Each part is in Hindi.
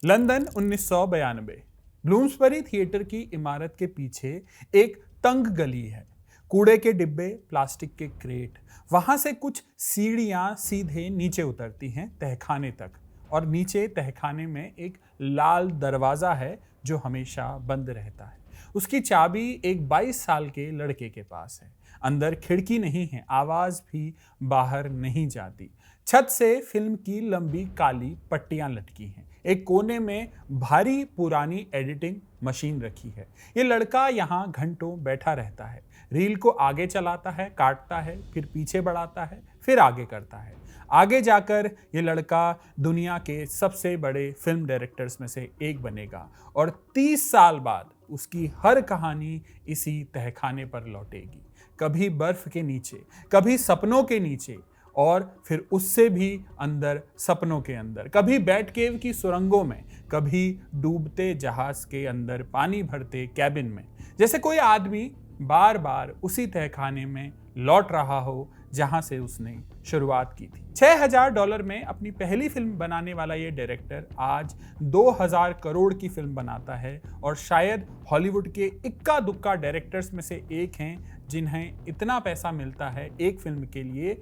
लंदन 1992। ब्लूम्सबरी थिएटर की इमारत के पीछे एक तंग गली है। कूड़े के डिब्बे, प्लास्टिक के क्रेट। वहां से कुछ सीढ़ियां सीधे नीचे उतरती हैं तहखाने तक, और नीचे तहखाने में एक लाल दरवाजा है जो हमेशा बंद रहता है। उसकी चाबी एक 22 साल के लड़के के पास है। अंदर खिड़की नहीं है, आवाज भी बाहर नहीं जाती। छत से फिल्म की लंबी काली पट्टियां लटकी हैं। एक कोने में भारी पुरानी एडिटिंग मशीन रखी है। ये लड़का यहाँ घंटों बैठा रहता है। रील को आगे चलाता है, काटता है, फिर पीछे बढ़ाता है, फिर आगे करता है। आगे जाकर ये लड़का दुनिया के सबसे बड़े फिल्म डायरेक्टर्स में से एक बनेगा, और 30 साल बाद उसकी हर कहानी इसी तहखाने पर लौटेगी। कभी बर्फ के नीचे, कभी सपनों के नीचे, और फिर उससे भी अंदर सपनों के अंदर। कभी बैट केव की सुरंगों में, कभी डूबते जहाज के अंदर पानी भरते कैबिन में। जैसे कोई आदमी बार बार उसी तहखाने में लौट रहा हो जहां से उसने शुरुआत की थी। $6000 में अपनी पहली फिल्म बनाने वाला ये डायरेक्टर आज 2000 करोड़ की फिल्म बनाता है, और शायद हॉलीवुड के इक्का दुक्का डायरेक्टर्स में से एक हैं जिन्हें इतना पैसा मिलता है एक फिल्म के लिए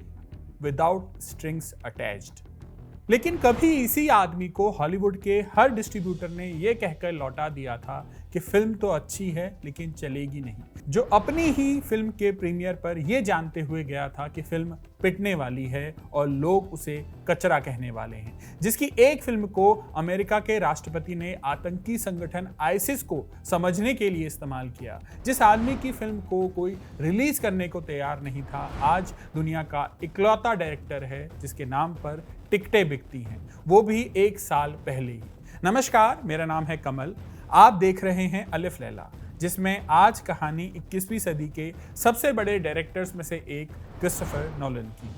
विदाउट स्ट्रिंग्स अटैच्ड। लेकिन कभी इसी आदमी को हॉलीवुड के हर डिस्ट्रीब्यूटर ने यह कहकर लौटा दिया था कि फिल्म तो अच्छी है लेकिन चलेगी नहीं। जो अपनी ही फिल्म के प्रीमियर पर यह जानते हुए गया था कि फिल्म पिटने वाली है और लोग उसे कचरा कहने वाले हैं। जिसकी एक फिल्म को अमेरिका के राष्ट्रपति ने आतंकी संगठन आईसिस को समझने के लिए इस्तेमाल किया। जिस आदमी की फिल्म को कोई रिलीज करने को तैयार नहीं था, आज दुनिया का इकलौता डायरेक्टर है जिसके नाम पर टिकटें बिकती हैं, वो भी 1 साल पहले ही। नमस्कार, मेरा नाम है कमल। आप देख रहे हैं अलिफ लैला, जिसमें आज कहानी 21वीं सदी के सबसे बड़े डायरेक्टर्स में से एक क्रिस्टोफर नोलन की।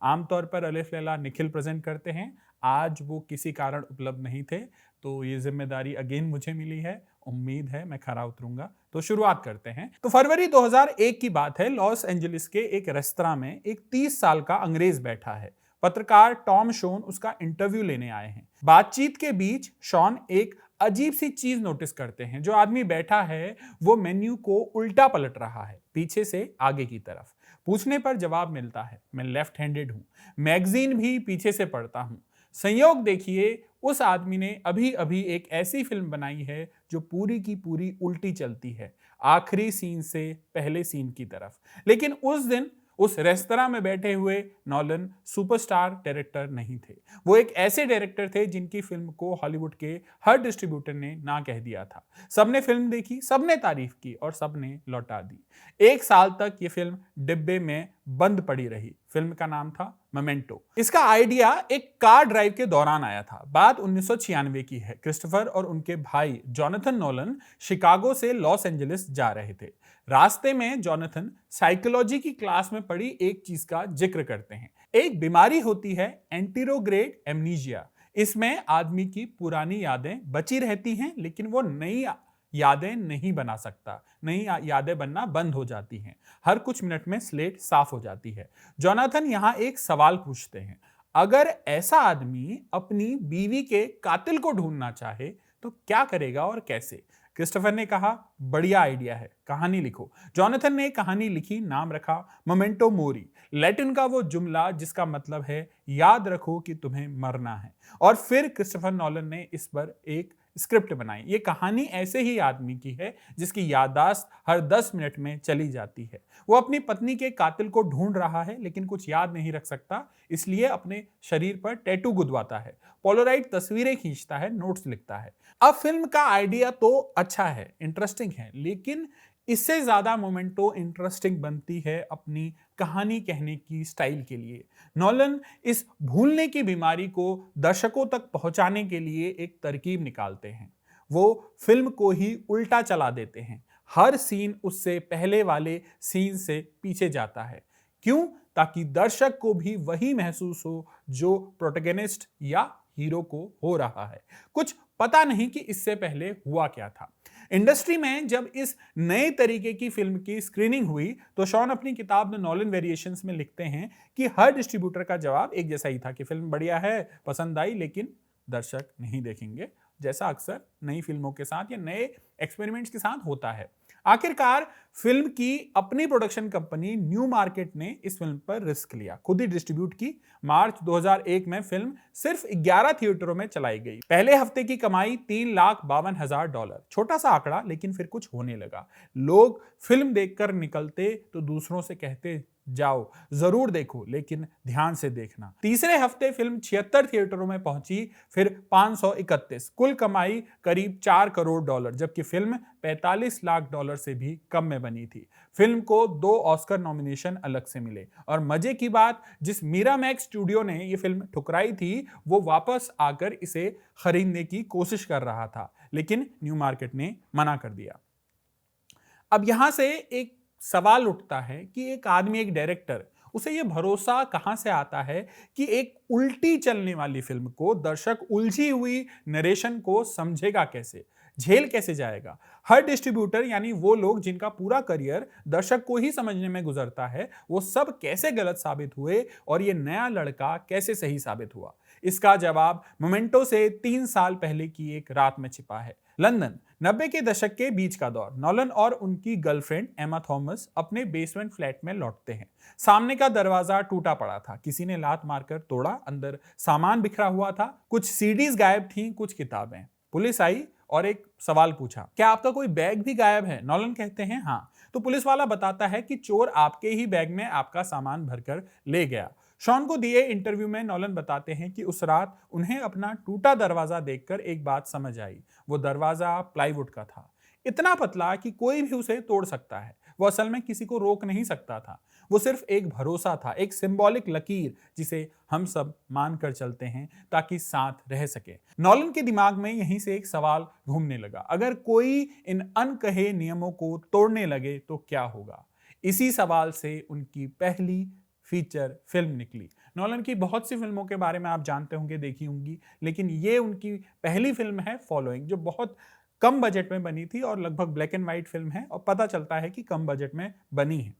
आमतौर पर अलिफ लैला निखिल प्रेजेंट करते हैं। आज वो किसी कारण उपलब्ध नहीं थे, तो ये जिम्मेदारी अगेन मुझे मिली है। उम्मीद है मैं खरा उतरूंगा। तो शुरुआत करते हैं। तो फरवरी 2001 की बात है। लॉस एंजलिस के एक रेस्तरां में एक 30 साल का अंग्रेज बैठा है। पत्रकार टॉम शॉन उसका इंटरव्यू लेने आए हैं। बातचीत के बीच शॉन एक अजीब सी चीज नोटिस करते हैं। जो आदमी बैठा है वो मेन्यू को उल्टा पलट रहा है, पीछे से आगे की तरफ। पूछने पर जवाब मिलता है, मैं लेफ्ट हैंडेड हूं, मैगजीन भी पीछे से पढ़ता हूं। संयोग देखिए, उस आदमी ने अभी अभी एक ऐसी फिल्म बनाई है जो पूरी की पूरी उल्टी चलती है, आखिरी सीन से पहले सीन की तरफ। लेकिन उस दिन उस रेस्तरां में बैठे हुए नोलन सुपरस्टार डायरेक्टर नहीं थे। वो एक ऐसे डायरेक्टर थे जिनकी फिल्म को हॉलीवुड के हर डिस्ट्रीब्यूटर ने ना कह दिया था। सबने फिल्म देखी, सबने तारीफ की और सबने लौटा दी। 1 साल तक ये फिल्म डिब्बे में बंद पड़ी रही। फिल्म का नाम था मोमेंटो। इसका आइडिया एक कार ड्राइव के दौरान आया था। बात 1996 की है। क्रिस्टोफर और उनके भाई जोनाथन नोलन शिकागो से लॉस एंजलिस जा रहे थे। रास्ते में जोनाथन साइकोलॉजी की क्लास में पढ़ी एक चीज का जिक्र करते हैं। एक बीमारी होती है एंटीरोग्रेड एमनीजिया। इसमें आदमी की पुरानी यादें बची रहती हैं, लेकिन वो नई यादें नहीं बना सकता। नई यादें बनना बंद हो जाती हैं। हर कुछ मिनट में स्लेट साफ हो जाती है। जोनाथन यहां एक सवाल पूछते हैं, अगर ऐसा आदमी अपनी बीवी के कातिल को ढूंढना चाहे तो क्या करेगा और कैसे? क्रिस्टोफर ने कहा, बढ़िया आइडिया है, कहानी लिखो। जोनाथन ने कहानी लिखी, नाम रखा मोमेंटो मोरी। लैटिन का वो जुमला जिसका मतलब है याद रखो कि तुम्हें मरना है। और फिर क्रिस्टोफर नोलन ने इस पर एक स्क्रिप्ट बनाई। ये कहानी ऐसे ही आदमी की है जिसकी याददाश्त हर 10 मिनट में चली जाती है। वो अपनी पत्नी के कातिल को ढूंढ रहा है, लेकिन कुछ याद नहीं रख सकता, इसलिए अपने शरीर पर टैटू गुदवाता है, पोलराइड तस्वीरें खींचता है, नोट्स लिखता है। अब फिल्म का आइडिया तो अच्छा है, इंटरेस्टिंग है, लेकिन इससे ज्यादा मोमेंटो इंटरेस्टिंग बनती है अपनी कहानी कहने की स्टाइल के लिए। नोलन इस भूलने की बीमारी को दर्शकों तक पहुंचाने के लिए एक तरकीब निकालते हैं। वो फिल्म को ही उल्टा चला देते हैं। हर सीन उससे पहले वाले सीन से पीछे जाता है। क्यों? ताकि दर्शक को भी वही महसूस हो जो प्रोटैगनिस्ट या हीरो को हो रहा है। कुछ पता नहीं कि इससे पहले हुआ क्या था। इंडस्ट्री में जब इस नए तरीके की फिल्म की स्क्रीनिंग हुई तो शॉन अपनी किताब द नॉलन वेरिएशंस में लिखते हैं कि हर डिस्ट्रीब्यूटर का जवाब एक जैसा ही था कि फिल्म बढ़िया है, पसंद आई, लेकिन दर्शक नहीं देखेंगे, जैसा अक्सर नई फिल्मों के साथ या नए एक्सपेरिमेंट्स के साथ होता है। आखिरकार फिल्म की अपनी प्रोडक्शन कंपनी न्यू मार्केट ने इस फिल्म पर रिस्क लिया, खुद ही डिस्ट्रीब्यूट की। मार्च 2001 में फिल्म सिर्फ 11 थिएटरों में चलाई गई। पहले हफ्ते की कमाई $3,52,000, छोटा सा आंकड़ा, लेकिन फिर कुछ होने लगा। लोग फिल्म देखकर निकलते तो दूसरों से कहते, जाओ जरूर देखो, लेकिन ध्यान से देखना। तीसरे हफ्ते फिल्म 76 थिएटरों में पहुंची, फिर 531, कुल कमाई करीब $4 करोड़, जबकि फिल्म $45 लाख से भी कम में बनी थी। फिल्म को 2 ऑस्कर नॉमिनेशन अलग से मिले, और मजे की बात, जिस मीरामैक्स स्टूडियो ने यह फिल्म ठुकराई थी वो वापस आकर इसे खरीदने की कोशिश कर रहा था, लेकिन न्यू मार्केट ने मना कर दिया। अब यहां से एक सवाल उठता है कि एक आदमी, एक डायरेक्टर, उसे यह भरोसा कहां से आता है कि एक उल्टी चलने वाली फिल्म को दर्शक उलझी हुई नरेशन को समझेगा कैसे, झेल कैसे जाएगा। हर डिस्ट्रीब्यूटर, यानी वो लोग जिनका पूरा करियर दर्शक को ही समझने में गुजरता है, वो सब कैसे गलत साबित हुए और ये नया लड़का कैसे सही साबित हुआ। इसका जवाब मोमेंटो से 3 साल पहले की एक रात में छिपा है। लंदन, 90 के दशक के बीच का दौर। नॉलन और उनकी गर्लफ्रेंड एमा थॉमस अपने बेसमेंट फ्लैट में लौटते हैं। सामने का दरवाजा टूटा पड़ा था, किसी ने लात मारकर तोड़ा। अंदर सामान बिखरा हुआ था, कुछ सीडीज गायब थीं, कुछ किताबें। पुलिस आई और एक सवाल पूछा, क्या आपका कोई बैग भी गायब है? नॉलन कहते हैं हाँ। तो पुलिस वाला बताता है कि चोर आपके ही बैग में आपका सामान भरकर ले गया। शॉन को दिए इंटरव्यू में नॉलन बताते हैं कि उस रात उन्हें अपना टूटा दरवाजा देखकर एक बात समझ आई। वो दरवाजा प्लाईवुड का था, इतना पतला कि कोई भी उसे तोड़ सकता है। वो असल में किसी को रोक नहीं सकता था। वो सिर्फ एक भरोसा था, एक सिंबॉलिक लकीर जिसे हम सब मानकर चलते हैं ताकि साथ रह सके। नॉलन के दिमाग में यहीं से एक सवाल घूमने लगा, अगर कोई इन अनकहे नियमों को तोड़ने लगे तो क्या होगा? इसी सवाल से उनकी पहली फीचर फिल्म निकली। नॉलन की बहुत सी फिल्मों के बारे में आप जानते होंगे, देखी होंगी, लेकिन ये उनकी पहली फिल्म है फॉलोइंग, जो बहुत कम बजट में बनी थी और लगभग ब्लैक एंड व्हाइट फिल्म है, और पता चलता है कि कम बजट में बनी है।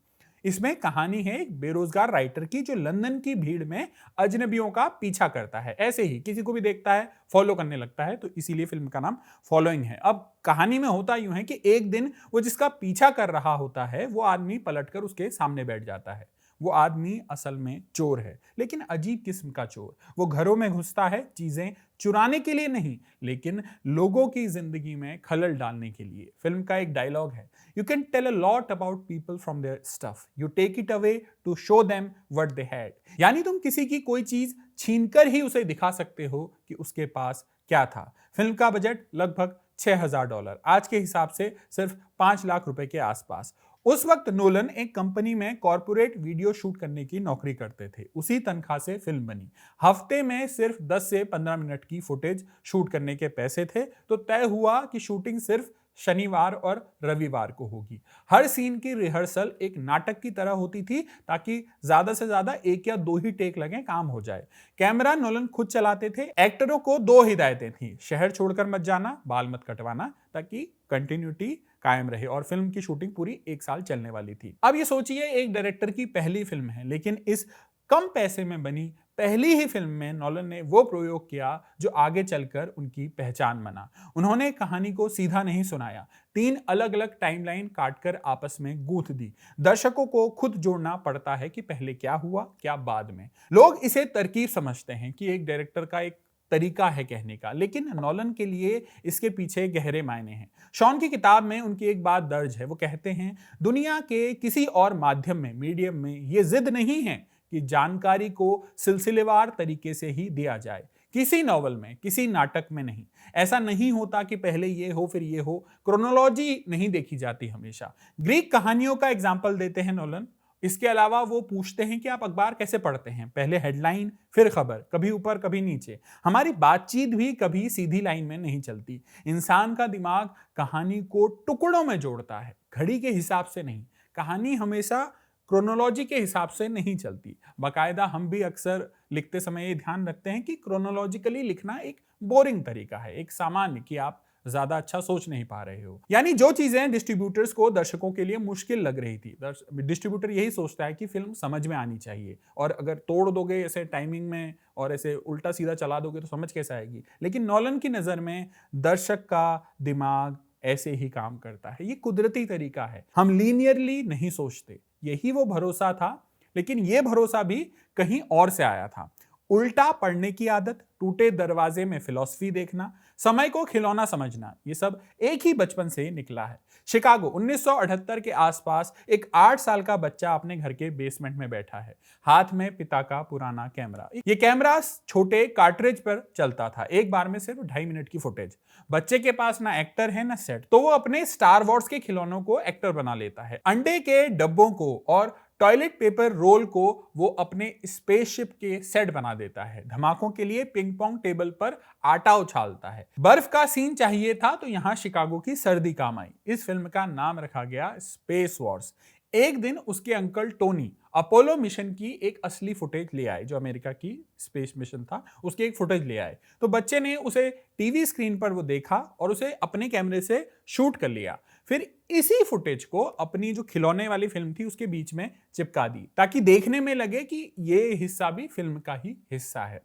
इसमें कहानी है एक बेरोजगार राइटर की जो लंदन की भीड़ में अजनबियों का पीछा करता है, ऐसे ही किसी को भी देखता है फॉलो करने लगता है, तो इसीलिए फिल्म का नाम फॉलोइंग है। अब कहानी में होता यूं है कि एक दिन वो जिसका पीछा कर रहा होता है वो आदमी पलटकर उसके सामने बैठ जाता है। वो आदमी असल में चोर है, लेकिन अजीब किस्म का चोर। वो घरों में घुसता है चीजें चुराने के लिए नहीं, लेकिन लोगों की जिंदगी में खलल डालने के लिए। फिल्म का एक डायलॉग है, you can tell a lot about people from their stuff, you take it away to show them what they had. यानी तुम किसी की कोई चीज छीनकर ही उसे दिखा सकते हो कि उसके पास क्या था। फिल्म का बजट लगभग $6,000, आज के हिसाब से सिर्फ 5 लाख रुपए के आसपास। उस वक्त नोलन एक कंपनी में कॉर्पोरेट वीडियो शूट करने की नौकरी करते थे, उसी तनख्वाह से फिल्म बनी। हफ्ते में सिर्फ 10 से 15 मिनट की फुटेज शूट करने के पैसे थे, तो तय हुआ कि शूटिंग सिर्फ शनिवार और रविवार को होगी। हर सीन की रिहर्सल एक नाटक की तरह होती थी, ताकि ज्यादा से ज्यादा 1 या 2 ही टेक लगे, काम हो जाए। कैमरा नोलन खुद चलाते थे। एक्टरों को 2 हिदायतें थी, शहर छोड़कर मत जाना, बाल मत कटवाना, ताकि कंटिन्यूटी कायम रहे। और फिल्म की शूटिंग पूरी 1 साल चलने वाली थी। अब ये सोचिए, एक डायरेक्टर की पहली फिल्म है, लेकिन इस कम पैसे में बनी पहली ही फिल्म में नॉलन ने वो प्रयोग किया जो आगे चलकर उनकी पहचान बना। उन्होंने कहानी को सीधा नहीं सुनाया, 3 अलग अलग टाइमलाइन काटकर आपस में गूंथ दी। दर्शकों को खुद जोड़ना पड़ता है कि पहले क्या हुआ, क्या बाद में। लोग इसे तरकीब समझते हैं कि एक डायरेक्टर का एक तरीका है कहने का, लेकिन नॉलन के लिए इसके पीछे गहरे मायने हैं। शॉन की किताब में उनकी एक बात दर्ज है, वो कहते हैं, दुनिया के किसी और माध्यम में, मीडियम में ये जिद नहीं है कि जानकारी को सिलसिलेवार तरीके से ही दिया जाए। किसी नॉवल में, किसी नाटक में नहीं। ऐसा नहीं होता कि पहले ये हो फिर ये हो, क्रोनोलॉजी नहीं देखी जाती हमेशा। ग्रीक कहानियों का एग्जाम्पल देते हैं नॉलन। इसके अलावा वो पूछते हैं कि आप अखबार कैसे पढ़ते हैं, पहले हेडलाइन फिर खबर, कभी ऊपर कभी नीचे। हमारी बातचीत भी कभी सीधी लाइन में नहीं चलती। इंसान का दिमाग कहानी को टुकड़ों में जोड़ता है, घड़ी के हिसाब से नहीं। कहानी हमेशा क्रोनोलॉजी के हिसाब से नहीं चलती। बाकायदा हम भी अक्सर लिखते समय ये ध्यान रखते हैं कि क्रोनोलॉजिकली लिखना एक बोरिंग तरीका है, एक सामान्य, कि आप ज्यादा अच्छा सोच नहीं पा रहे हो। यानी जो चीजें डिस्ट्रीब्यूटर्स को दर्शकों के लिए मुश्किल लग रही थी, डिस्ट्रीब्यूटर यही सोचता है कि फिल्म समझ में आनी चाहिए, और अगर तोड़ दोगे ऐसे टाइमिंग में और ऐसे उल्टा सीधा चला दोगे तो समझ कैसे आएगी। लेकिन नॉलन की नजर में दर्शक का दिमाग ऐसे ही काम करता है, ये कुदरती तरीका है, हम लीनियरली नहीं सोचते। यही वो भरोसा था, लेकिन ये भरोसा भी कहीं और से आया था। उल्टा पढ़ने की आदत, टूटे दरवाजे में फिलॉसफी देखना, समय को खिलौना समझना, ये सब एक ही बचपन से निकला है। शिकागो 1978 के आसपास एक 8 साल का बच्चा अपने घर के बेसमेंट में बैठा है, हाथ में पिता का पुराना कैमरा। ये कैमरा छोटे कार्ट्रिज पर चलता था, एक बार में सिर्फ 2.5 मिनट की फुटेज। बच्चे के पास ना एक्टर है ना सेट, तो वो अपने स्टार वॉर्स के खिलौनों को एक्टर बना लेता है। अंडे के डब्बों को और टॉयलेट पेपर रोल को वो अपने स्पेसशिप के सेट बना देता है। धमाकों के लिए पिंग पोंग टेबल पर आटा उछालता है। बर्फ का सीन चाहिए था तो यहां शिकागो की सर्दी काम आई। इस फिल्म का नाम रखा गया स्पेस वॉर्स। एक दिन उसके अंकल टोनी अपोलो मिशन की एक असली फुटेज ले आए, जो अमेरिका की स्पेस मिशन था उसकी एक फुटेज ले आए। तो बच्चे ने उसे टीवी स्क्रीन पर वो देखा और उसे अपने कैमरे से शूट कर लिया। फिर इसी फुटेज को अपनी जो खिलौने वाली फिल्म थी उसके बीच में चिपका दी, ताकि देखने में लगे कि ये हिस्सा भी फिल्म का ही हिस्सा है।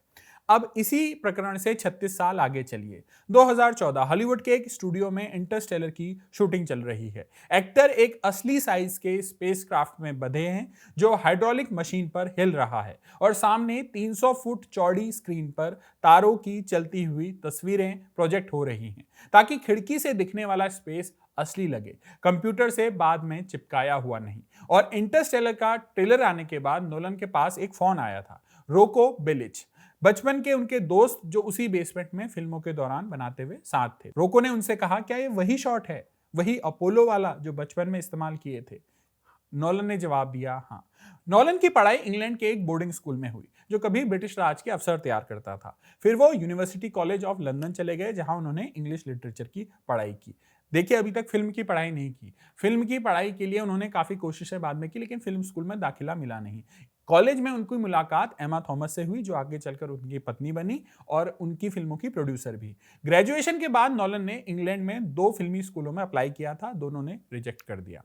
अब इसी प्रकरण से 36 साल आगे चलिए। 2014 हॉलीवुड के एक स्टूडियो में इंटरस्टेलर की शूटिंग चल रही है। एक्टर एक असली साइज के स्पेसक्राफ्ट में बंधे हैं जो हाइड्रोलिक मशीन पर हिल रहा है, और सामने 300 फुट चौड़ी स्क्रीन पर तारों की चलती हुई तस्वीरें प्रोजेक्ट हो रही हैं, ताकि खिड़की से दिखने वाला स्पेस असली लगे, कंप्यूटर से बाद में चिपकाया हुआ नहीं। और इंटरस्टेलर का ट्रेलर आने के बाद नोलन के पास एक फोन आया था, रोको बेलिच, बचपन के उनके दोस्त जो उसी बेसमेंट में फिल्मों के दौरान बनाते हुए साथ थे। रोको ने उनसे कहा, क्या ये वही शॉट है, वही अपोलो वाला जो बचपन में इस्तेमाल किए थे? नोलन ने जवाब दिया, हाँ। नोलन की पढ़ाई इंग्लैंड के एक बोर्डिंग स्कूल में हुई जो कभी ब्रिटिश राज के अफसर तैयार करता था। फिर वो यूनिवर्सिटी कॉलेज ऑफ लंदन चले गए, जहां उन्होंने इंग्लिश लिटरेचर की पढ़ाई की। देखिए, अभी तक फिल्म की पढ़ाई नहीं की। फिल्म की पढ़ाई के लिए उन्होंने काफी कोशिशें बाद में की, लेकिन फिल्म स्कूल में दाखिला मिला नहीं। कॉलेज में उनकी मुलाकात एमा थॉमस से हुई, जो आगे चलकर उनकी पत्नी बनी और उनकी फिल्मों की प्रोड्यूसर भी। ग्रेजुएशन के बाद नोलन ने इंग्लैंड में 2 फिल्मी स्कूलों में अप्लाई किया था, दोनों ने रिजेक्ट कर दिया।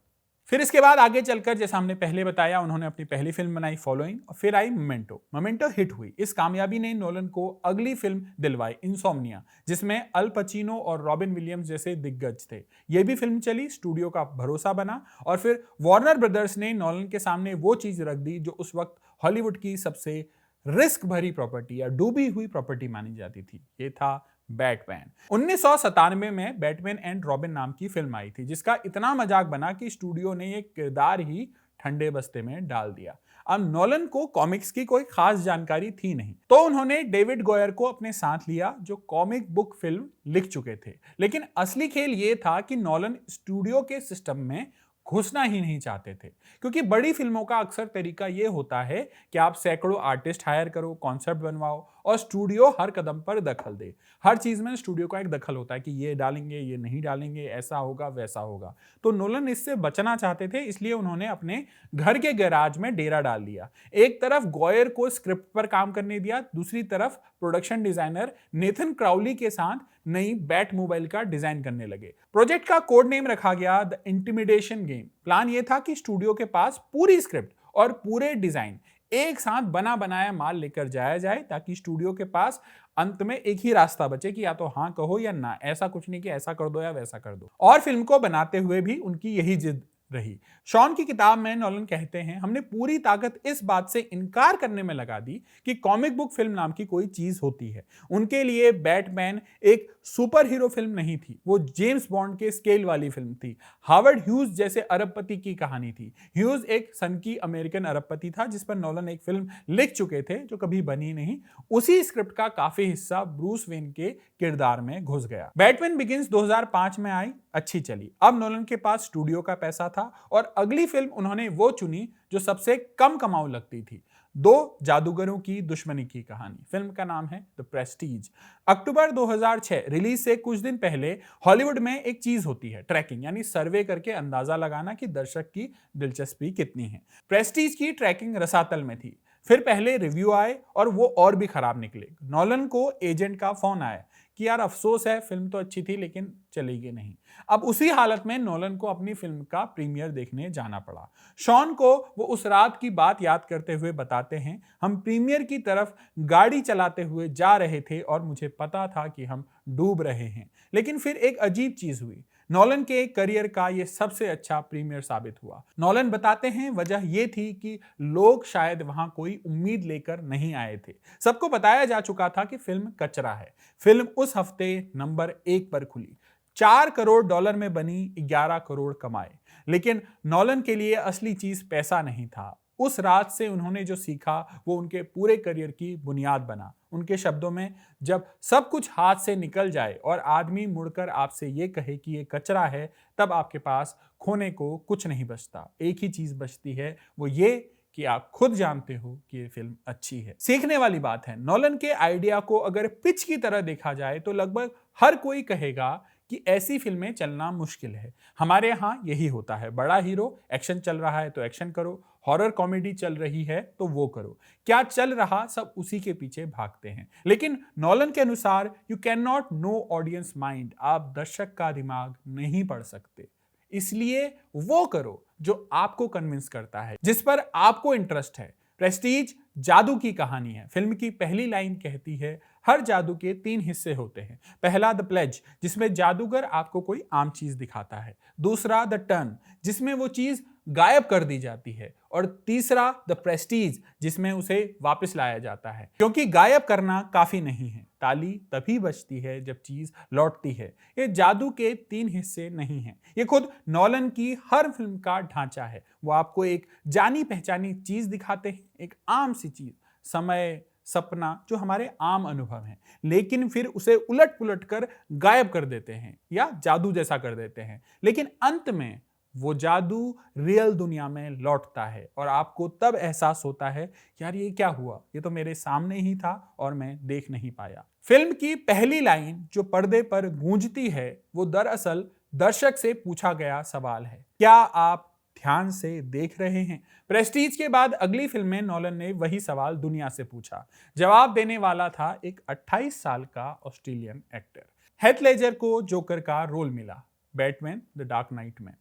फिर इसके बाद आगे चलकर, जैसा हमने पहले बताया, उन्होंने अपनी पहली फिल्म बनाई फॉलोइंग, और फिर आई मोमेंटो। मोमेंटो हिट हुई। इस कामयाबी ने नोलन को अगली फिल्म दिलवाई, इंसोम्निया, जिसमें अल पचिनो और रॉबिन विलियम्स जैसे दिग्गज थे। यह भी फिल्म चली, स्टूडियो का भरोसा बना, और फिर वार्नर ब्रदर्स ने नोलन के सामने वो चीज रख दी जो उस वक्त हॉलीवुड की सबसे रिस्क भरी प्रॉपर्टी या डूबी हुई प्रॉपर्टी मानी जाती थी। ये था बैटमैन। 1997 में बैटमैन एंड रॉबिन नाम की फिल्म आई थी, जिसका इतना मजाक बना कि स्टूडियो ने ये किरदार ही ठंडे बस्ते में डाल दिया। अब नोलन को कॉमिक्स की कोई खास जानकारी थी नहीं, तो उन्होंने डेविड गोयर को अपने साथ लिया, जो कॉमिक बुक फिल्म लिख चुके थे। लेकिन असली खेल ये था कि नोलन स्टूडियो के सिस्टम में घुसना ही नहीं चाहते थे, क्योंकि बड़ी फिल्मों का अक्सर तरीका यह होता है कि आप सैकड़ों आर्टिस्ट हायर करो, कॉन्सेप्ट बनवाओ, और स्टूडियो हर कदम पर दखल दे। हर चीज में स्टूडियो का एक दखल होता है कि ये डालेंगे, ये नहीं डालेंगे, ऐसा होगा, वैसा होगा। तो नोलन इससे बचना चाहते थे, इसलिए उन्होंने अपने घर के गैराज में डेरा डाल लिया। एक तरफ गोयर को स्क्रिप्ट पर काम करने दिया, दूसरी तरफ प्रोडक्शन डिजाइनर नेथन क्राउली के साथ नई बैट मोबाइल का डिजाइन करने लगे। प्रोजेक्ट का कोड नेम रखा गया द इंटिमिडेशन गेम। प्लान यह था कि स्टूडियो के पास पूरी स्क्रिप्ट और पूरे डिजाइन एक साथ बना बनाया माल लेकर जाया जाए, ताकि स्टूडियो के पास अंत में एक ही रास्ता बचे कि या तो हाँ कहो या ना, ऐसा कुछ नहीं कि ऐसा कर दो या वैसा कर दो। और फिल्म को बनाते हुए भी उनकी यही जिद रही। शॉन की किताब में नोलन कहते हैं, हमने पूरी ताकत इस बात से इनकार करने में लगा दी कि कॉमिक बुक फिल्म नाम की कोई चीज होती है। उनके लिए बैटमैन एक सुपर हीरो फिल्म नहीं थी, वो जेम्स बॉन्ड के स्केल वाली फिल्म थी। हार्वर्ड ह्यूज जैसे अरबपति की कहानी थी। ह्यूज एक सनकी अमेरिकन अरबपति था, जिस पर नोलन एक फिल्म लिख चुके थे जो कभी बनी नहीं। उसी स्क्रिप्ट का काफी हिस्सा ब्रूस वेन के किरदार में घुस गया। बैटमैन बिगिंस 2005 में आई, अच्छी चली। अब नोलन के पास स्टूडियो का पैसा था, और अगली फिल्म उन्होंने वो चुनी जो सबसे कम कमाऊ लगती थी, 2 जादूगरों की दुश्मनी की कहानी। फिल्म का नाम है द प्रेस्टीज। अक्टूबर 2006 रिलीज से कुछ दिन पहले हॉलीवुड में एक चीज होती है, ट्रैकिंग, यानी सर्वे करके अंदाजा लगाना कि दर्शक की दिलचस्पी कितनी है। प्रेस्टीज की ट्रैकिंग रसातल में थी। फिर पहले रिव्यू आए और वो और भी खराब निकले। नोलन को एजेंट का फोन आया कि यार अफसोस है, फिल्म तो अच्छी थी लेकिन चलेगी नहीं। अब उसी हालत में नोलन को अपनी फिल्म का प्रीमियर देखने जाना पड़ा। शॉन को वो उस रात की बात याद करते हुए बताते हैं, हम प्रीमियर की तरफ गाड़ी चलाते हुए जा रहे थे और मुझे पता था कि हम डूब रहे हैं, लेकिन फिर एक अजीब चीज हुई। नोलन के करियर का यह सबसे अच्छा प्रीमियर साबित हुआ। नोलन बताते हैं वजह यह थी कि लोग शायद वहां कोई उम्मीद लेकर नहीं आए थे। सबको बताया जा चुका था कि फिल्म कचरा है। फिल्म उस हफ्ते नंबर 1 पर खुली, $4 करोड़ में बनी, 11 करोड़ कमाए। लेकिन नोलन के लिए असली चीज पैसा नहीं था। उस रात से उन्होंने जो सीखा वो उनके पूरे करियर की बुनियाद बना। उनके शब्दों में, जब सब कुछ हाथ से निकल जाए और आदमी मुड़कर आपसे ये कहे कि ये कचरा है, तब आपके पास खोने को कुछ नहीं बचता। एक ही चीज बचती है, वो ये कि आप खुद जानते हो कि ये फिल्म अच्छी है। सीखने वाली बात है, नोलन के आइडिया को अगर पिच की तरह देखा जाए तो लगभग हर कोई कहेगा कि ऐसी फिल्में चलना मुश्किल है। हमारे यहां यही होता है, बड़ा हीरो, एक्शन चल रहा है तो एक्शन करो, हॉरर कॉमेडी चल रही है तो वो करो, क्या चल रहा सब उसी के पीछे भागते हैं। लेकिन नोलन के अनुसार you can not know audience mind, आप दर्शक का दिमाग नहीं पढ़ सकते, इसलिए वो करो जो आपको कन्विंस करता है, जिस पर आपको इंटरेस्ट है। प्रेस्टीज जादू की कहानी है। फिल्म की पहली लाइन कहती है, हर जादू के 3 हिस्से होते हैं। पहला द प्लेज, जिसमें जादूगर आपको कोई आम चीज दिखाता है। दूसरा द टर्न, जिसमें वो चीज गायब कर दी जाती है। और तीसरा द प्रेस्टीज, जिसमें उसे वापस लाया जाता है। क्योंकि गायब करना काफी नहीं है, ताली तभी बजती है जब चीज लौटती है। ये जादू के 3 हिस्से नहीं हैं, ये खुद नोलन की हर फिल्म का ढांचा है। वो आपको एक जानी पहचानी चीज दिखाते हैं, एक आम सी चीज, समय, सपना, जो हमारे आम अनुभव हैं, लेकिन फिर उसे उलट पुलट कर गायब कर देते हैं या जादू जैसा कर देते हैं। लेकिन अंत में वो जादू रियल दुनिया में लौटता है और आपको तब एहसास होता है, यार ये क्या हुआ, ये तो मेरे सामने ही था और मैं देख नहीं पाया। फिल्म की पहली लाइन जो पर्दे पर गूंजती है, वो दरअसल दर्शक से पूछा गया सवाल है, क्या आप ध्यान से देख रहे हैं। प्रेस्टीज के बाद अगली फिल्म में नोलन ने वही सवाल दुनिया से पूछा। जवाब देने वाला था एक 28 साल का ऑस्ट्रेलियन एक्टर। हेथ लेजर को जोकर का रोल मिला बैटमैन द डार्क नाइट में।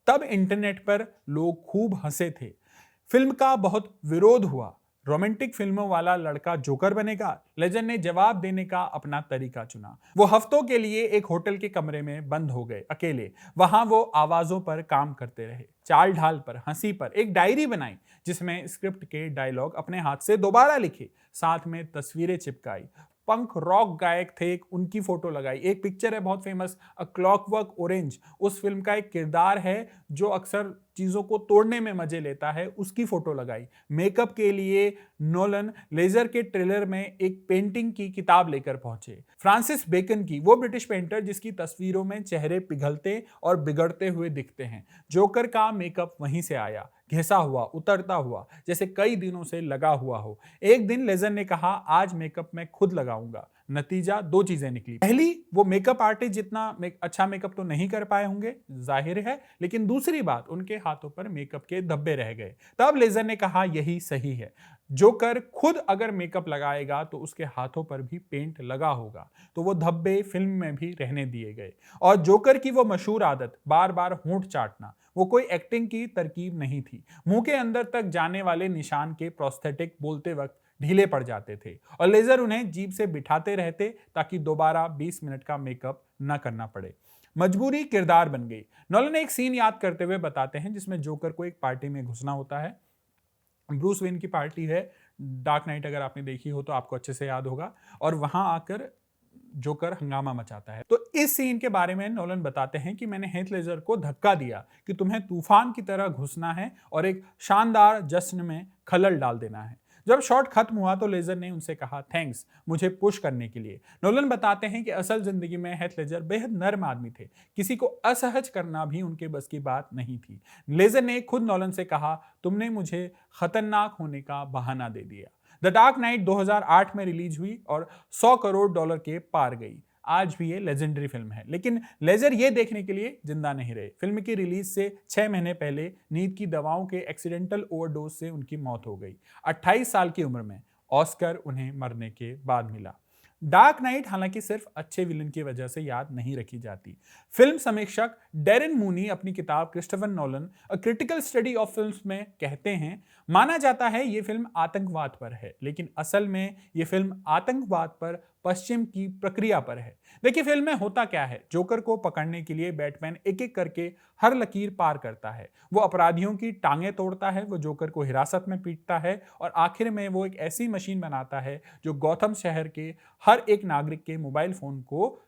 तब इंटरनेट पर लोग खूब हंसे थे। फिल्म का बहुत विरोध हुआ, रोमांटिक फिल्मों वाला लड़का जोकर बनेगा। लेजर ने जवाब देने का अपना तरीका चुना। वो हफ्तों के लिए एक होटल के कमरे में बंद हो गए, अकेले। वहां वो आवाजों पर काम करते रहे, चाल ढाल पर, हंसी पर। एक डायरी बनाई जिसमें स्क्रिप्ट के डायलॉग अपने हाथ से दोबारा लिखे, साथ में तस्वीरें चिपकाई। पंक रॉक गायक थे, उनकी फोटो लगाई। एक पिक्चर है बहुत फेमस, अ क्लॉकवर्क ऑरेंज, उस फिल्म का एक किरदार है जो अक्सर चीजों को तोड़ने में मजे लेता है, उसकी फोटो लगाई। मेकअप के लिए नोलन लेजर के ट्रेलर में एक पेंटिंग की किताब लेकर पहुंचे, फ्रांसिस बेकन की, वो ब्रिटिश पेंटर जिसकी तस्वीरों में चेहरे पिघलते और बिगड़ते हुए दिखते हैं। जोकर का मेकअप वहीं से आया, घिसा हुआ, उतरता हुआ, जैसे कई दिनों से लगा हुआ हो। एक दिन लेजर ने कहा, आज मेकअप मैं खुद लगाऊंगा। नतीजा 2 चीजें निकली। पहली, वो मेकअप आर्टिस्ट जितना अच्छा मेकअप तो नहीं कर पाए होंगे, जाहिर है, लेकिन दूसरी बात, उनके हाथों पर मेकअप के धब्बे रह गए। तब लेजर ने कहा, यही सही है। जोकर खुद अगर मेकअप लगाएगा तो उसके हाथों पर भी पेंट लगा होगा, तो वो धब्बे फिल्म में भी रहने दिए गए। और जोकर की वो मशहूर आदत, बार बार होंठ चाटना, वो कोई एक्टिंग की तरकीब नहीं थी। मुंह के अंदर तक जाने वाले निशान के प्रोस्थेटिक बोलते वक्त ढीले पड़ जाते थे और लेजर उन्हें जीभ से बिठाते रहते ताकि दोबारा 20 मिनट का मेकअप न करना पड़े। मजबूरी किरदार बन गई। नोलन एक सीन याद करते हुए बताते हैं जिसमें जोकर को एक पार्टी में घुसना होता है। ब्रूस वेन की पार्टी है, डार्क नाइट अगर आपने देखी हो तो आपको अच्छे से याद होगा। और वहां आकर जोकर हंगामा मचाता है। तो इस सीन के बारे में नोलन बताते हैं कि मैंने हेथ लेजर को धक्का दिया कि तुम्हें तूफान की तरह घुसना है और एक शानदार जश्न में खलल डाल देना है। जब शॉट खत्म हुआ तो लेजर ने उनसे कहा, थैंक्स मुझे पुश करने के लिए। नोलन बताते हैं कि असल जिंदगी में हेथ लेजर बेहद नर्म आदमी थे, किसी को असहज करना भी उनके बस की बात नहीं थी। लेजर ने खुद नोलन से कहा, तुमने मुझे खतरनाक होने का बहाना दे दिया। द डार्क नाइट 2008 में रिलीज हुई और $100 करोड़ के पार गई। आज भी ये लेजेंडरी फिल्म है, लेकिन लेजर ये देखने के लिए जिंदा नहीं रहे। फिल्म की रिलीज से 6 महीने पहले नींद की दवाओं के एक्सीडेंटल ओवरडोज से उनकी मौत हो गई, 28 साल की उम्र में। ऑस्कर उन्हें मरने के बाद मिला। डार्क नाइट हालांकि सिर्फ अच्छे विलन की वजह से याद नहीं रखी जाती। फिल्म समीक्षक डेरिन मूनी अपनी किताब Christopher Nolan a critical study of films में कहते हैं, माना जाता है ये फिल्म आतंकवाद पर है, लेकिन असल में ये फिल्म आतंकवाद पर पश्चिम की प्रक्रिया पर है। देखिए फिल्म में होता क्या है, जोकर को पकड़ने के लिए बैटमैन एक एक करके हर लकीर पार करता है। वो अपराधियों की टांगें तोड़ता है, वो जोकर को हिरासत में पीटता है और आखिर में वो एक ऐसी मशीन बनाता है जो गौथम शहर के हर एक नागरिक के मोबाइल फोन को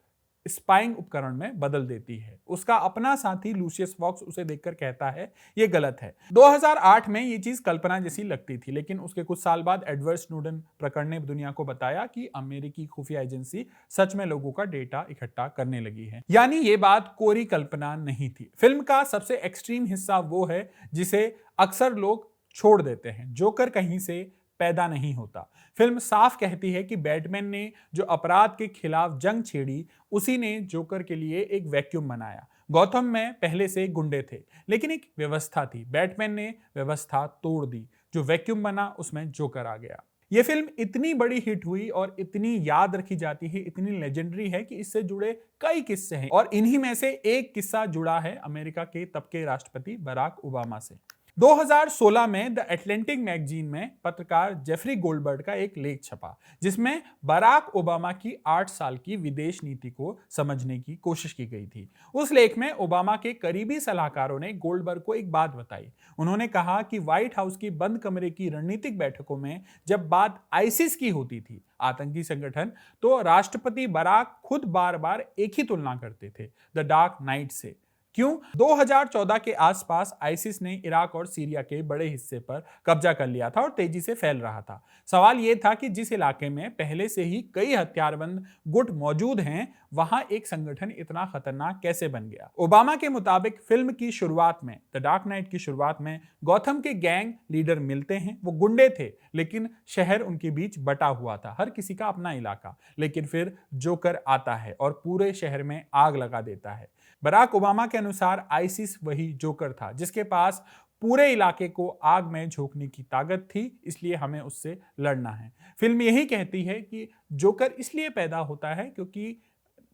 स्पाइंग उपकरण में बदल देती है। उसका अपना साथी लूसियस फॉक्स उसे देखकर कहता है ये गलत है। 2008 में ये चीज कल्पना जैसी लगती थी, लेकिन उसके कुछ साल बाद एडवर्ड स्नोडन प्रकरण ने दुनिया को बताया कि अमेरिकी खुफिया एजेंसी सच में लोगों का डेटा इकट्ठा करने लगी है। यानी ये बात कोरी कल्पना नहीं थी। फिल्म का सबसे एक्सट्रीम हिस्सा वो है जिसे अक्सर लोग छोड़ देते हैं। जोकर कहीं से पैदा नहीं होता। फिल्म साफ कहती है कि बैटमैन ने जो अपराध के खिलाफ जंग छेड़ी, उसी ने जोकर के लिए एक वैक्यूम बनाया। गौथम में पहले से गुंडे थे, लेकिन एक व्यवस्था थी। बैटमैन ने व्यवस्था तोड़ दी। जो वैक्यूम बना उसमें जोकर आ गया। यह फिल्म इतनी बड़ी हिट हुई और इतनी याद रखी जाती है, इतनी लेजेंडरी है कि इससे जुड़े कई किस्से हैं और इन्हीं में से एक किस्सा जुड़ा है अमेरिका के तब के राष्ट्रपति बराक ओबामा से। 2016 में द एटलांटिक मैगजीन में पत्रकार जेफरी गोल्डबर्ग का एक लेख छपा, जिसमें बराक ओबामा की 8 साल की विदेश नीति को समझने की कोशिश की गई थी। उस लेख में ओबामा के करीबी सलाहकारों ने गोल्डबर्ग को एक बात बताई। उन्होंने कहा कि व्हाइट हाउस की बंद कमरे की रणनीतिक बैठकों में जब बात आईसिस की होती थी, आतंकी संगठन, तो राष्ट्रपति बराक खुद बार बार एक ही तुलना करते थे, द डार्क नाइट से। क्यों? 2014 के आसपास आईसिस ने इराक और सीरिया के बड़े हिस्से पर कब्जा कर लिया था और तेजी से फैल रहा था। सवाल यह था कि जिस इलाके में पहले से ही कई हथियारबंद गुट मौजूद हैं, वहां एक संगठन इतना खतरनाक कैसे बन गया? ओबामा के मुताबिक फिल्म की शुरुआत में, द डार्क नाइट की शुरुआत में, गौथम के गैंग लीडर मिलते हैं। वो गुंडे थे, लेकिन शहर उनके बीच बटा हुआ था, हर किसी का अपना इलाका। लेकिन फिर जोकर आता है और पूरे शहर में आग लगा देता है। बराक ओबामा के अनुसार आईसिस वही जोकर था जिसके पास पूरे इलाके को आग में झोंकने की ताकत थी, इसलिए हमें उससे लड़ना है। फिल्म यही कहती है कि जोकर इसलिए पैदा होता है क्योंकि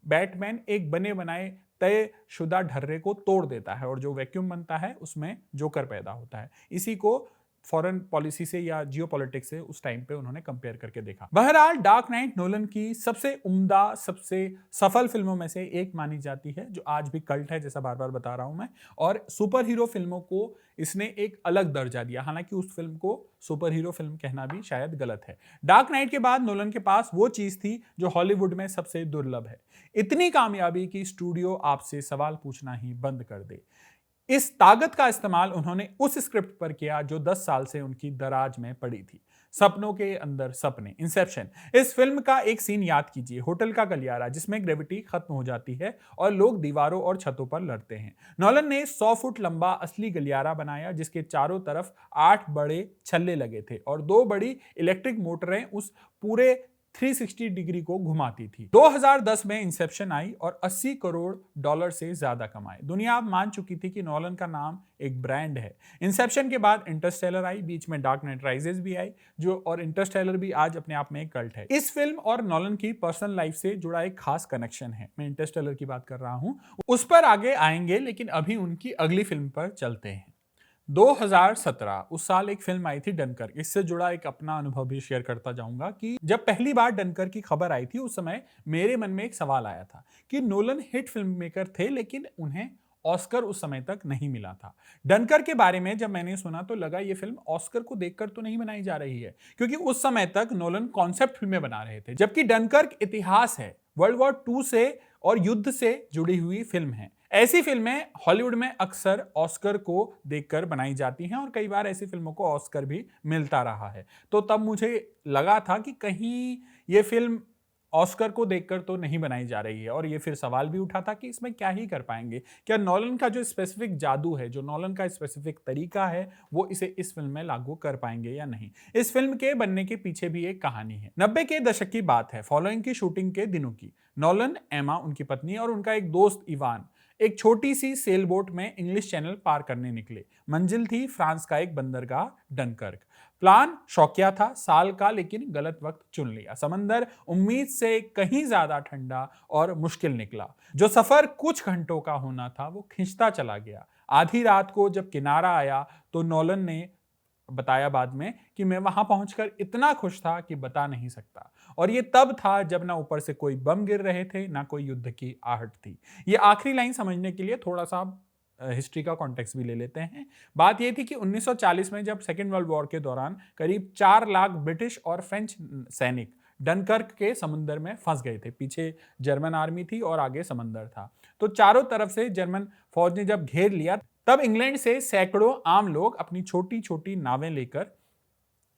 बैटमैन एक बने बनाए तयशुदा ढर्रे को तोड़ देता है और जो वैक्यूम बनता है उसमें जोकर पैदा होता है। इसी को फॉरेन पॉलिसी से या जियोपॉलिटिक्स से उस टाइम पे उन्होंने कंपेयर करके देखा। बहरहाल डार्क नाइट नोलन की सबसे उम्दा, सबसे सफल फिल्मों में से एक मानी जाती है, जो आज भी कल्ट है, जैसा बार बार बता रहा हूं मैं। और सुपर हीरो फिल्मों को इसने एक अलग दर्जा दिया, हालांकि उस फिल्म को सुपर हीरो फिल्म कहना भी शायद गलत है। डार्क नाइट के बाद नोलन के पास वो चीज थी जो हॉलीवुड में सबसे दुर्लभ है, इतनी कामयाबी कि स्टूडियो आपसे सवाल पूछना ही बंद कर दे। इस ताकत का इस्तेमाल उन्होंने उस स्क्रिप्ट पर किया जो 10 साल से उनकी दराज में पड़ी थी, सपनों के अंदर सपने, इंसेप्शन। इस फिल्म का एक सीन याद कीजिए, होटल का गलियारा जिसमें ग्रेविटी खत्म हो जाती है और लोग दीवारों और छतों पर लड़ते हैं। नोलन ने 100 फुट लंबा असली गलियारा बनाया जिसके चारों तरफ 8 बड़े छल्ले लगे थे और 2 बड़ी इलेक्ट्रिक मोटरें उस पूरे 360 डिग्री को घुमाती थी। 2010 में इंसेप्शन आई और 80 करोड़ डॉलर से ज्यादा कमाए। दुनिया अब मान चुकी थी कि नोलन का नाम एक ब्रांड है। इंसेप्शन के बाद इंटरस्टेलर आई, बीच में डार्क नाइट राइजेस भी आई, और इंटरस्टेलर भी आज अपने आप में एक कल्ट है। इस फिल्म और नोलन की पर्सनल लाइफ से जुड़ा एक खास कनेक्शन है। मैं इंटरस्टेलर की बात कर रहा हूं, उस पर आगे आएंगे, लेकिन अभी उनकी अगली फिल्म पर चलते हैं। 2017 उस साल एक फिल्म आई थी डनकर्क। इससे जुड़ा एक अपना अनुभव भी शेयर करता जाऊंगा कि जब पहली बार डनकर्क की खबर आई थी, उस समय मेरे मन में एक सवाल आया था कि नोलन हिट फिल्म मेकर थे, लेकिन उन्हें ऑस्कर उस समय तक नहीं मिला था। डनकर्क के बारे में जब मैंने सुना तो लगा ये फिल्म ऑस्कर को देखकर तो नहीं बनाई जा रही है, क्योंकि उस समय तक नोलन कॉन्सेप्ट फिल्में बना रहे थे, जबकि डनकर्क इतिहास है, वर्ल्ड वॉर II से और युद्ध से जुड़ी हुई फिल्म है। ऐसी फिल्में हॉलीवुड में अक्सर ऑस्कर को देखकर बनाई जाती हैं और कई बार ऐसी फिल्मों को ऑस्कर भी मिलता रहा है। तो तब मुझे लगा था कि कहीं ये फिल्म ऑस्कर को देखकर तो नहीं बनाई जा रही है, और ये फिर सवाल भी उठा था कि इसमें क्या ही कर पाएंगे, क्या नोलन का जो स्पेसिफिक जादू है, जो नोलन का स्पेसिफिक तरीका है, वो इसे इस फिल्म में लागू कर पाएंगे या नहीं। इस फिल्म के बनने के पीछे भी एक कहानी है। 90 के दशक की बात है, फॉलोइंग की शूटिंग के दिनों की। नोलन, एमा उनकी पत्नी और उनका एक दोस्त इवान एक छोटी सी सेल बोट में इंग्लिश चैनल पार करने निकले। मंजिल थी फ्रांस का एक बंदरगाह डनकर्क। प्लान शौकिया था, साल का, लेकिन गलत वक्त चुन लिया। समंदर उम्मीद से कहीं ज्यादा ठंडा और मुश्किल निकला। जो सफर कुछ घंटों का होना था वो खिंचता चला गया। आधी रात को जब किनारा आया तो नोलन ने बताया बाद में कि मैं वहां पहुंचकर इतना खुश था कि बता नहीं सकता। और ये तब था जब ना ऊपर से कोई बम गिर रहे थे, ना कोई युद्ध की आहट थी। ये आखिरी लाइन समझने के लिए थोड़ा सा हिस्ट्री का कॉन्टेक्स्ट भी ले लेते हैं। बात यह थी कि 1940 में जब सेकेंड वर्ल्ड वॉर के दौरान करीब 4 लाख ब्रिटिश और फ्रेंच सैनिक डनकर्क के समुद्र में फंस गए थे। पीछे जर्मन आर्मी थी और आगे समंदर था। तो चारों तरफ से जर्मन फौज ने जब घेर लिया, तब इंग्लैंड से सैकड़ों आम लोग अपनी छोटी छोटी नावें लेकर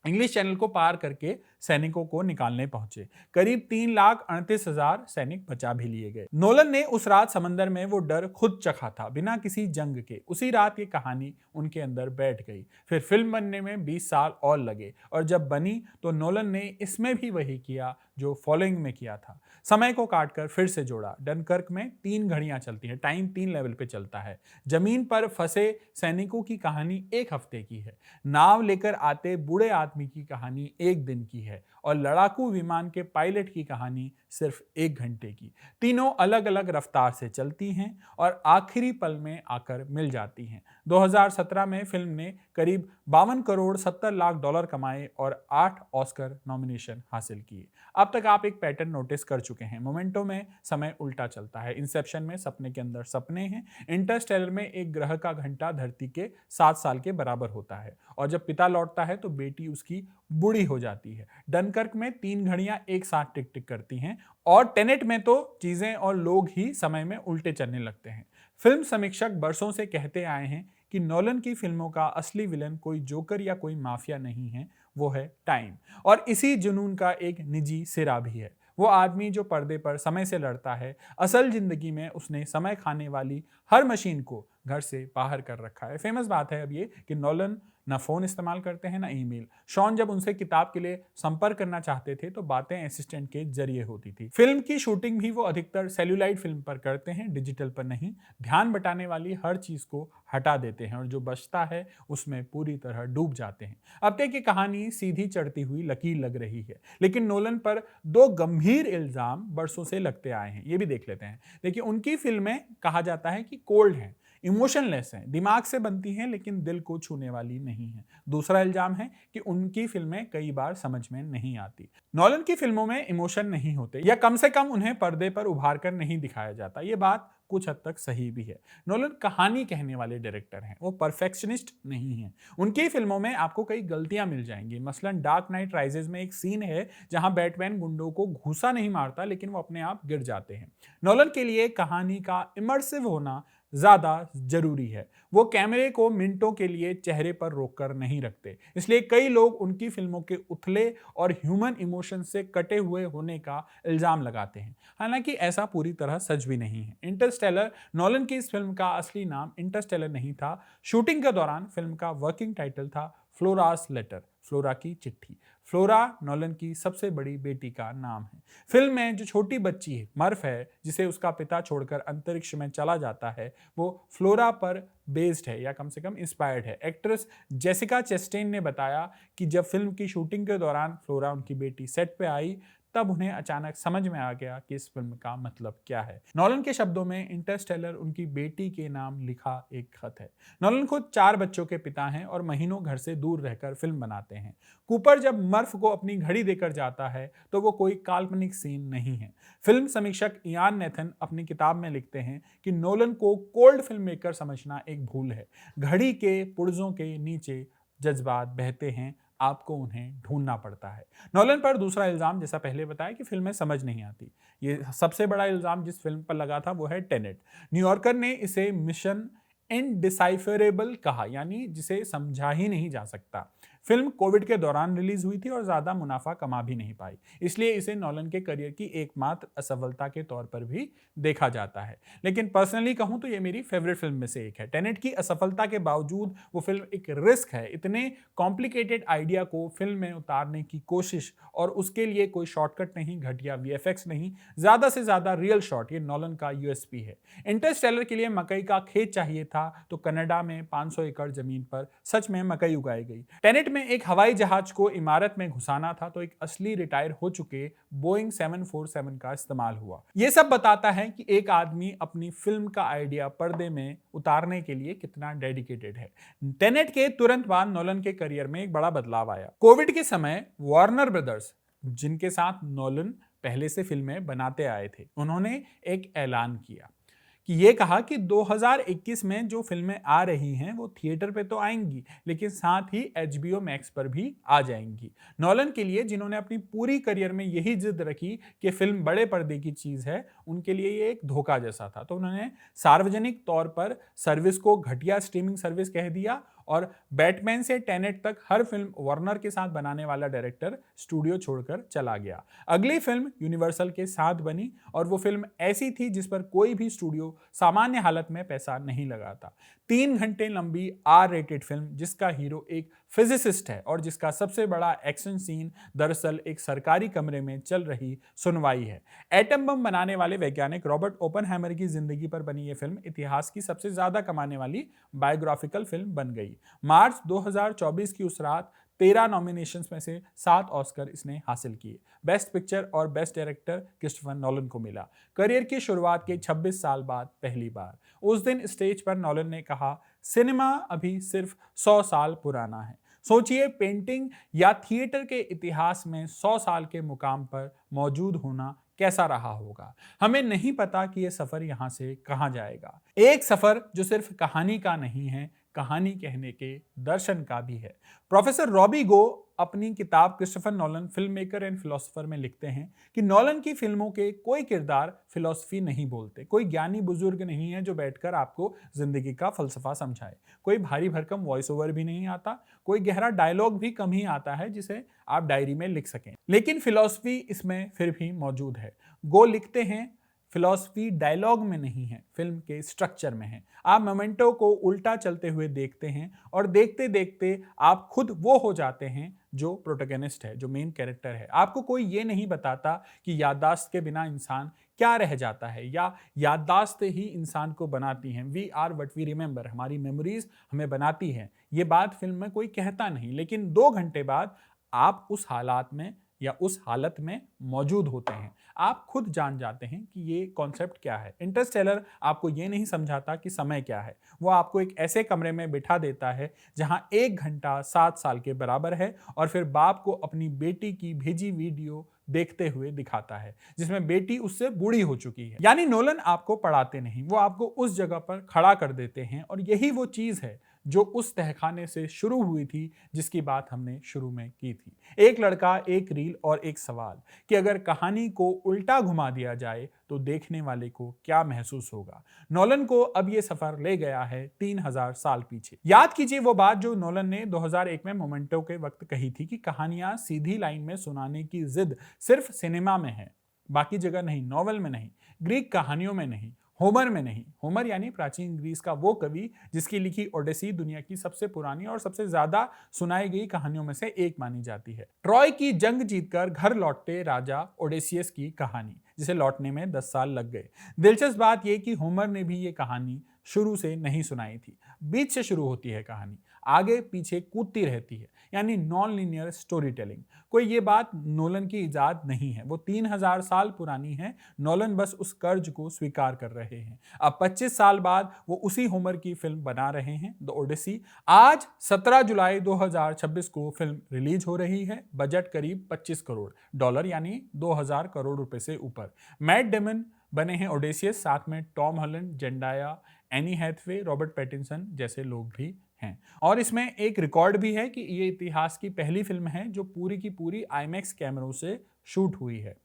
इंग्लिश चैनल को पार करके सैनिकों को निकालने पहुंचे। करीब 3,38,000 सैनिक बचा भी लिए गए। नोलन ने उस रात समंदर में वो डर खुद चखा था, बिना किसी जंग के। उसी रात ये कहानी उनके अंदर बैठ गई। फिर फिल्म बनने में 20 साल और लगे, और जब बनी तो नोलन ने इसमें भी वही किया जो फॉलोइंग में किया था। समय को काटकर फिर से जोड़ा। डनकर्क में 3 घड़ियां चलती हैं, टाइम 3 लेवल पे चलता है। जमीन पर फंसे सैनिकों की कहानी 1 हफ्ते की है। नाव लेकर आते बूढ़े आदमी की कहानी 1 दिन की है, और लड़ाकू विमान के पायलट की कहानी सिर्फ 1 घंटे की। तीनों अलग अलग रफ्तार से चलती हैं और आखिरी पल में आकर मिल जाती हैं। 2017 में फिल्म ने करीब 52 करोड़ 70 लाख डॉलर कमाए और 8 ऑस्कर नॉमिनेशन हासिल किए। अब तक आप एक पैटर्न नोटिस कर चुके हैं। मोमेंटो में समय उल्टा चलता है, इंसेप्शन में सपने के अंदर सपने हैं, इंटरस्टेलर में एक ग्रह का घंटा धरती के 7 साल के बराबर होता है, और जब पिता लौटता है तो बेटी उसकी बूढ़ी हो जाती है। डनकर्क में 3 घड़ियां एक साथ टिक टिक करती हैं, और टेनेट में तो चीजें और लोग ही समय में उल्टे चलने लगते हैं। फिल्म समीक्षक बरसों से कहते आए हैं कि नोलन की फिल्मों का असली विलन कोई जोकर या कोई माफिया नहीं है, वो है टाइम। और इसी जुनून का एक निजी सिरा भी है। वो आदमी जो पर्दे पर समय से लड़ता है, असल जिंदगी में उसने समय खाने वाली हर मशीन को घर से बाहर कर रखा है। फेमस बात है अब ये कि नोलन ना फोन इस्तेमाल करते हैं ना ईमेल। शॉन जब उनसे किताब के लिए संपर्क करना चाहते थे तो बातें असिस्टेंट के जरिए होती थी। फिल्म की शूटिंग भी वो अधिकतर सेल्यूलाइड फिल्म पर करते हैं, डिजिटल पर नहीं। ध्यान बटाने वाली हर चीज को हटा देते हैं और जो बचता है उसमें पूरी तरह डूब जाते हैं। अब तक की कहानी सीधी चढ़ती हुई लकीर लग रही है, लेकिन नोलन पर 2 गंभीर इल्जाम बरसों से लगते आए हैं। ये भी देख लेते हैं। देखिए, उनकी फिल्में कहा जाता है कि कोल्ड हैं, इमोशनलेस हैं, दिमाग से बनती हैं लेकिन दिल को छूने वाली नहीं है। दूसरा इल्जाम है कि उनकी फिल्में कई बार समझ में नहीं आती। नोलन की फिल्मों में इमोशन नहीं होते, या कम से कम उन्हें पर्दे पर उभार कर नहीं दिखाया जाता। ये बात कुछ हद तक सही भी है। नोलन कहानी कहने वाले डायरेक्टर हैं, वो परफेक्शनिस्ट नहीं हैं। उनकी फिल्मों में आपको कई गलतियां मिल जाएंगी। मसलन डार्क नाइट राइजेस में एक सीन है जहां बैटमैन गुंडों को घूसा नहीं मारता, लेकिन वो अपने आप गिर जाते हैं। नोलन के लिए कहानी का इमर्सिव होना ज्यादा जरूरी है। वो कैमरे को मिनटों के लिए चेहरे पर रोककर नहीं रखते, इसलिए कई लोग उनकी फिल्मों के उथले और ह्यूमन इमोशन से कटे हुए होने का इल्जाम लगाते हैं। हालांकि ऐसा पूरी तरह सच भी नहीं है। इंटरस्टेलर, नोलन की इस फिल्म का असली नाम इंटरस्टेलर नहीं था। शूटिंग के दौरान फिल्म का वर्किंग टाइटल था फ्लोरास लेटर, फ्लोरा की चिट्ठी। फ्लोरा नोलन की सबसे बड़ी बेटी का नाम है। फिल्म में जो छोटी बच्ची है, मर्फ है, जिसे उसका पिता छोड़कर अंतरिक्ष में चला जाता है, वो फ्लोरा पर बेस्ड है या कम से कम इंस्पायर्ड है। एक्ट्रेस जेसिका चेस्टेन ने बताया कि जब फिल्म की शूटिंग के दौरान फ्लोरा, उनकी बेटी, सेट पे आई, तब उन्हें अचानक समझ में आ गया कि इस फिल्म का मतलब क्या है। नोलन के शब्दों में इंटरस्टेलर उनकी बेटी के नाम लिखा एक खत है। नोलन खुद 4 बच्चों के पिता हैं और महीनों घर से दूर रहकर फिल्म बनाते हैं। कूपर जब मर्फ को अपनी घड़ी देकर जाता है तो वो कोई काल्पनिक सीन नहीं है। फिल्म समीक्षक इयान नेथन अपनी किताब में लिखते हैं कि नोलन को कोल्ड फिल्म मेकर समझना एक भूल है। घड़ी के पुर्जों के नीचे जज्बात बहते हैं, आपको उन्हें ढूंढना पड़ता है। नोलन पर दूसरा इल्जाम, जैसा पहले बताया, कि फिल्में समझ नहीं आती। ये सबसे बड़ा इल्जाम जिस फिल्म पर लगा था वो है टेनेट। न्यूयॉर्कर ने इसे मिशन इनडिसाइफरेबल कहा, यानी जिसे समझा ही नहीं जा सकता। फिल्म कोविड के दौरान रिलीज हुई थी और ज्यादा मुनाफा कमा भी नहीं पाई, इसलिए इसे नॉलन के करियर की एकमात्र असफलता के तौर पर भी देखा जाता है। लेकिन पर्सनली कहूं तो ये मेरी फेवरेट फिल्म में से एक है। टेनेट की असफलता के बावजूद वो फिल्म एक रिस्क है, इतने कॉम्प्लिकेटेड आइडिया को फिल्म में उतारने की कोशिश, और उसके लिए कोई शॉर्टकट नहीं, घटिया वीएफएक्स नहीं, ज्यादा से ज्यादा रियल शॉट, ये नॉलन का यूएसपी है। इंटरस्टेलर के लिए मकई का खेत चाहिए था तो कनाडा में 500 एकड़ जमीन पर सच में मकई उगाई गई। टेनेट में एक हवाई जहाज को इमारत में घुसाना था तो एक असली रिटायर हो चुके बोइंग 747 का इस्तेमाल हुआ। यह सब बताता है कि एक आदमी अपनी फिल्म का आइडिया पर्दे में उतारने के लिए कितना डेडिकेटेड है। टेनेट के तुरंत बाद नॉलन के करियर में एक बड़ा बदलाव आया। कोविड के समय वार्नर ब्रदर्स, जिनके साथ नॉलन पहले से फिल्में बनाते आए थे, उन्होंने एक ऐलान किया कि ये कहा कि 2021 में जो फिल्में आ रही हैं वो थिएटर पे तो आएंगी, लेकिन साथ ही HBO मैक्स पर भी आ जाएंगी। नॉलन के लिए, जिन्होंने अपनी पूरी करियर में यही जिद रखी कि फिल्म बड़े पर्दे की चीज है, उनके लिए ये एक धोखा जैसा था। तो उन्होंने सार्वजनिक तौर पर सर्विस को घटिया स्ट्रीमिंग सर्विस कह दिया और बैटमैन से टेनेट तक हर फिल्म वार्नर के साथ बनाने वाला डायरेक्टर स्टूडियो छोड़कर चला गया। अगली फिल्म यूनिवर्सल के साथ बनी और वो फिल्म ऐसी थी जिस पर कोई भी स्टूडियो सामान्य हालत में पैसा नहीं लगाता। 3 घंटे लंबी R-रेटेड फिल्म जिसका हीरो एक फिजिसिस्ट है और जिसका सबसे बड़ा एक्शन सीन दरअसल एक सरकारी कमरे में चल रही सुनवाई है। एटम बम बनाने वाले वैज्ञानिक रॉबर्ट ओपनहाइमर की जिंदगी पर बनी यह फिल्म इतिहास की सबसे ज्यादा कमाने वाली बायोग्राफिकल फिल्म बन गई। मार्च 2024 की उस रात 13 नॉमिनेशंस में से 7 ऑस्कर इसने हासिल किए। बेस्ट पिक्चर और बेस्ट डायरेक्टर क्रिस्टोफर नॉलन को मिला। करियर की शुरुआत के 26 साल बाद पहली बार उस दिन स्टेज पर नॉलन ने कहा, सिनेमा अभी सिर्फ 100 साल पुराना है। सोचिए, पेंटिंग या थिएटर के इतिहास में 100 साल के मुकाम पर मौजूद होना कैसा रहा होगा। हमें नहीं पता कि यह सफर यहां से कहां जाएगा। एक सफर जो सिर्फ कहानी का नहीं है, कहानी कहने के दर्शन का भी है। प्रोफेसर रॉबी गो अपनी किताब Christopher Nolan film maker and philosopher में लिखते हैं कि नॉलन की फिल्मों के कोई किरदार फिलॉसफी नहीं बोलते। कोई ज्ञानी बुजुर्ग नहीं है जो बैठकर आपको जिंदगी का फलसफा समझाए। कोई भारी भरकम वॉइस ओवर भी नहीं आता। कोई गहरा डायलॉग भी कम ही आता है जिसे आप डायरी में लिख सकें। लेकिन फिलॉसफी इसमें फिर भी मौजूद है। गो लिखते हैं, फिलॉसफी डायलॉग में नहीं है, फिल्म के स्ट्रक्चर में है। आप मोमेंटो को उल्टा चलते हुए देखते हैं और देखते देखते आप खुद वो हो जाते हैं जो प्रोटोगनिस्ट है, जो मेन कैरेक्टर है। आपको कोई ये नहीं बताता कि याददाश्त के बिना इंसान क्या रह जाता है या याददाश्त ही इंसान को बनाती हैं। We are what we remember, हमारी मेमोरीज हमें बनाती हैं। ये बात फिल्म में कोई कहता नहीं, लेकिन 2 घंटे बाद आप उस हालात में या उस हालत में मौजूद होते हैं। आप खुद जान जाते हैं कि ये कॉन्सेप्ट क्या है। इंटरस्टेलर आपको ये नहीं समझाता कि समय क्या है। वो आपको एक ऐसे कमरे में बिठा देता है जहां 1 घंटा 7 साल के बराबर है और फिर बाप को अपनी बेटी की भेजी वीडियो देखते हुए दिखाता है जिसमें बेटी उससे बूढ़ी हो चुकी है। यानी नोलन आपको पढ़ाते नहीं, वो आपको उस जगह पर खड़ा कर देते हैं। और यही वो चीज है जो उस तहखाने से शुरू हुई थी जिसकी बात हमने शुरू में की थी। एक लड़का, एक रील और एक सवाल कि अगर कहानी को उल्टा घुमा दिया जाए तो देखने वाले को क्या महसूस होगा। नॉलन को अब ये सफर ले गया है 3000 साल पीछे। याद कीजिए वो बात जो नॉलन ने 2001 में मोमेंटो के वक्त कही थी कि कहानियां सीधी लाइन में सुनाने की जिद सिर्फ सिनेमा में है, बाकी जगह नहीं। नॉवल में नहीं, ग्रीक कहानियों में नहीं, होमर में नहीं। होमर यानी प्राचीन ग्रीस का वो कवि जिसकी लिखी ओडेसी दुनिया की सबसे पुरानी और सबसे ज्यादा सुनाई गई कहानियों में से एक मानी जाती है। ट्रॉय की जंग जीतकर घर लौटते राजा ओडेसियस की कहानी, जिसे लौटने में 10 साल लग गए। दिलचस्प बात यह कि होमर ने भी ये कहानी शुरू से नहीं सुनाई थी। बीच से शुरू होती है कहानी, आगे पीछे कूदती रहती है, यानी नॉन लीनियर स्टोरी टेलिंग। कोई ये बात नोलन की इजाद नहीं है, वो 3000 साल पुरानी है। नोलन बस उस कर्ज को स्वीकार कर रहे हैं। अब 25 साल बाद वो उसी होमर की फिल्म बना रहे हैं, द ओडिसी। आज 17 जुलाई 2026 को फिल्म रिलीज हो रही है। बजट करीब $25 करोड़, यानी 2000 करोड़ रुपए से ऊपर। मैट डेमन बने हैं ओडेसियस, साथ में Tom Holland, Zendaya, Anne Hathaway, Robert Pattinson जैसे लोग भी हैं। और इसमें एक रिकॉर्ड भी है कि ये इतिहास की पहली फिल्म है जो पूरी की पूरी आईमैक्स कैमरों से शूट हुई है।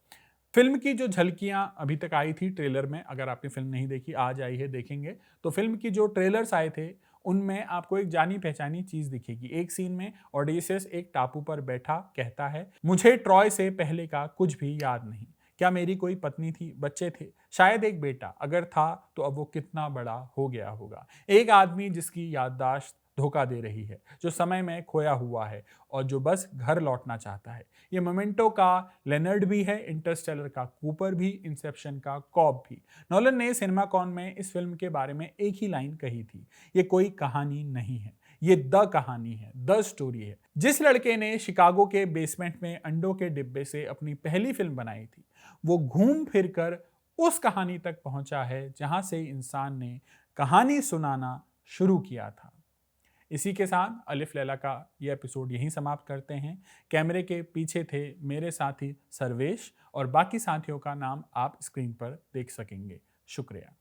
फिल्म की जो झलकियां अभी तक आई थी ट्रेलर में, अगर आपने फिल्म नहीं देखी आज आई है, देखेंगे तो फिल्म की जो ट्रेलर्स आए थे उनमें आपको एक जानी पहचानी चीज दिखेगी। एक सीन में ओडेसियस एक टापू पर बैठा कहता है, मुझे ट्रॉय से पहले का कुछ भी याद नहीं। क्या मेरी कोई पत्नी थी, बच्चे थे, शायद एक बेटा? अगर था तो अब वो कितना बड़ा हो गया होगा। एक आदमी जिसकी याददाश्त धोखा दे रही है, जो समय में खोया हुआ है और जो बस घर लौटना चाहता है। ये मोमेंटो का लेनर्ड भी है, इंटरस्टेलर का कूपर भी, इंसेप्शन का कॉब भी। नॉलन ने सिनेमाकॉन में इस फिल्म के बारे में एक ही लाइन कही थी, ये कोई कहानी नहीं है, ये द कहानी है, द स्टोरी है। जिस लड़के ने शिकागो के बेसमेंट में अंडों के डिब्बे से अपनी पहली फिल्म बनाई थी, वो घूम फिर कर उस कहानी तक पहुंचा है जहां से इंसान ने कहानी सुनाना शुरू किया था। इसी के साथ अलिफ लैला का ये एपिसोड यहीं समाप्त करते हैं। कैमरे के पीछे थे मेरे साथी सर्वेश और बाकी साथियों का नाम आप स्क्रीन पर देख सकेंगे। शुक्रिया।